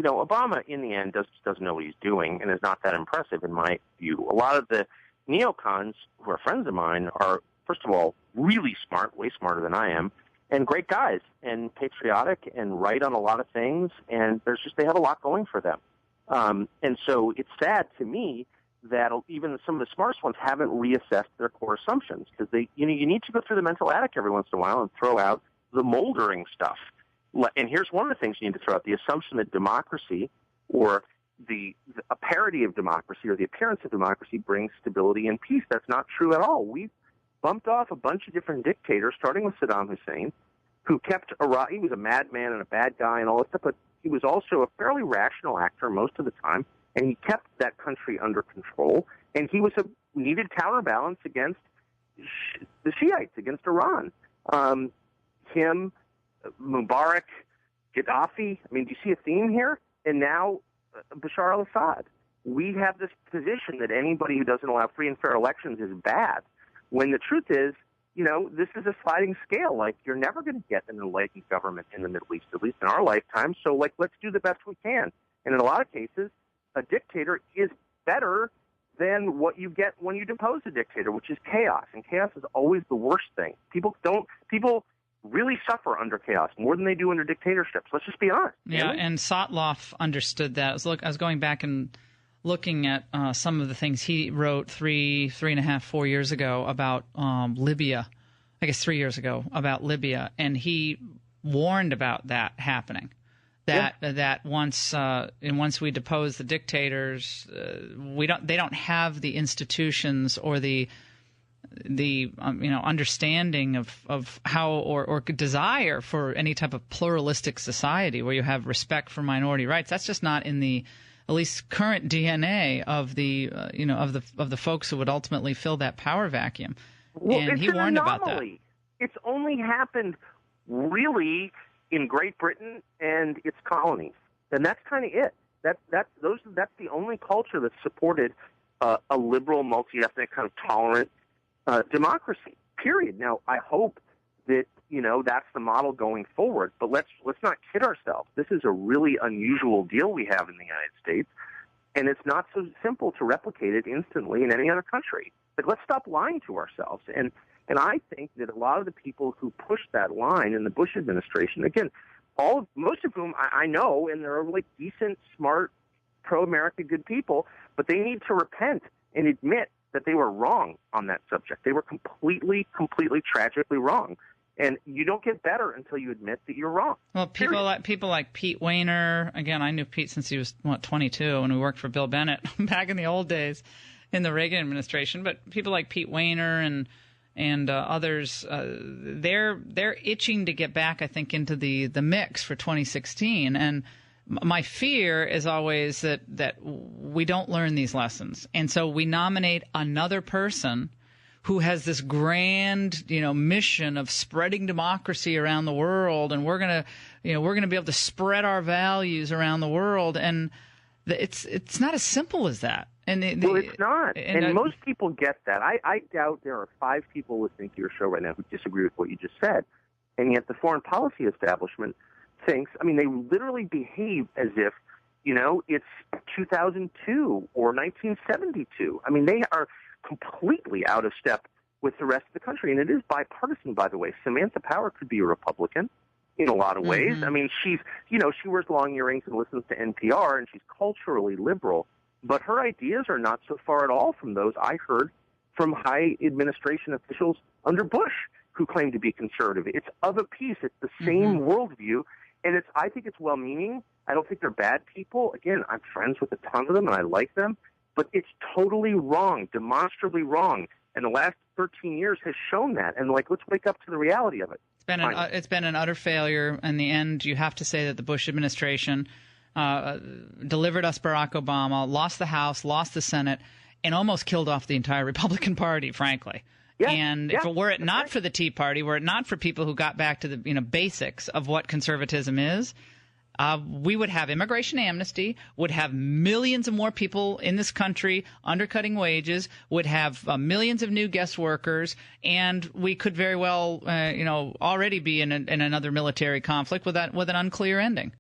Obama, in the end, doesn't know what he's doing and is not that impressive in my view. A lot of the neocons, who are friends of mine, are, first of all, really smart, way smarter than I am, and great guys, and patriotic, and right on a lot of things, and they have a lot going for them. And so it's sad to me that even some of the smartest ones haven't reassessed their core assumptions, because you need to go through the mental attic every once in a while and throw out the moldering stuff. And here's one of the things you need to throw out: the assumption that democracy, or a parody of democracy, or the appearance of democracy, brings stability and peace. That's not true at all. We've bumped off a bunch of different dictators, starting with Saddam Hussein, who kept Iraq. He was a madman and a bad guy and all that stuff, but he was also a fairly rational actor most of the time, and he kept that country under control. And he was a needed counterbalance against the Shiites, against Iran. Him, Mubarak, Gaddafi. I mean, do you see a theme here? And now Bashar al-Assad. We have this position that anybody who doesn't allow free and fair elections is bad, when the truth is, this is a sliding scale. Like, you're never going to get an enlightened government in the Middle East, at least in our lifetime. So, let's do the best we can. And in a lot of cases, a dictator is better than what you get when you depose a dictator, which is chaos. And chaos is always the worst thing. People really suffer under chaos more than they do under dictatorships. Let's just be honest. Yeah, and Sotloff understood that. I was going back and looking at some of the things he wrote 4 years ago about Libya. I guess 3 years ago about Libya, and he warned about that happening. That once we depose the dictators, they don't have the institutions or the understanding of how or desire for any type of pluralistic society where you have respect for minority rights. That's just not in the at least current DNA of the of the folks who would ultimately fill that power vacuum. Well, and it's he an warned anomaly. about that. It's only happened really in Great Britain and its colonies, and that's kind of it. That's the only culture that supported a liberal, multi-ethnic, kind of tolerant democracy. Period. Now, I hope that that's the model going forward. But let's not kid ourselves. This is a really unusual deal we have in the United States, and it's not so simple to replicate it instantly in any other country. But let's stop lying to ourselves. And I think that a lot of the people who pushed that line in the Bush administration, again, most of whom I know, and they're like decent, smart, pro-America, good people, but they need to repent and admit that they were wrong on that subject. They were completely, tragically wrong. And you don't get better until you admit that you're wrong. Well, people like Pete Wehner. Again, I knew Pete since he was 22 when we worked for Bill Bennett back in the old days in the Reagan administration. But people like Pete Wehner and others, they're itching to get back, I think, into the mix for 2016. And my fear is always that we don't learn these lessons, and so we nominate another person who has this grand, mission of spreading democracy around the world, and we're gonna be able to spread our values around the world, and it's not as simple as that. And well, it's not, and most people get that. I doubt there are 5 people listening to your show right now who disagree with what you just said, and yet the foreign policy establishment thinks. I mean, they literally behave as if it's 2002 or 1972. I mean, they are completely out of step with the rest of the country. And it is bipartisan, by the way. Samantha Power could be a Republican in a lot of ways. Mm-hmm. I mean, she wears long earrings and listens to NPR, and she's culturally liberal. But her ideas are not so far at all from those I heard from high administration officials under Bush who claim to be conservative. It's of a piece. It's the same worldview. And I think it's well-meaning. I don't think they're bad people. Again, I'm friends with a ton of them, and I like them. But it's totally wrong, demonstrably wrong. And the last 13 years has shown that. And, let's wake up to the reality of it. It's been an utter failure. In the end, you have to say that the Bush administration delivered us Barack Obama, lost the House, lost the Senate, and almost killed off the entire Republican Party, frankly. Yeah, and were it not for the Tea Party, were it not for people who got back to the basics of what conservatism is, we would have immigration amnesty, would have millions of more people in this country undercutting wages, would have millions of new guest workers, and we could very well, already be in another military conflict with an unclear ending.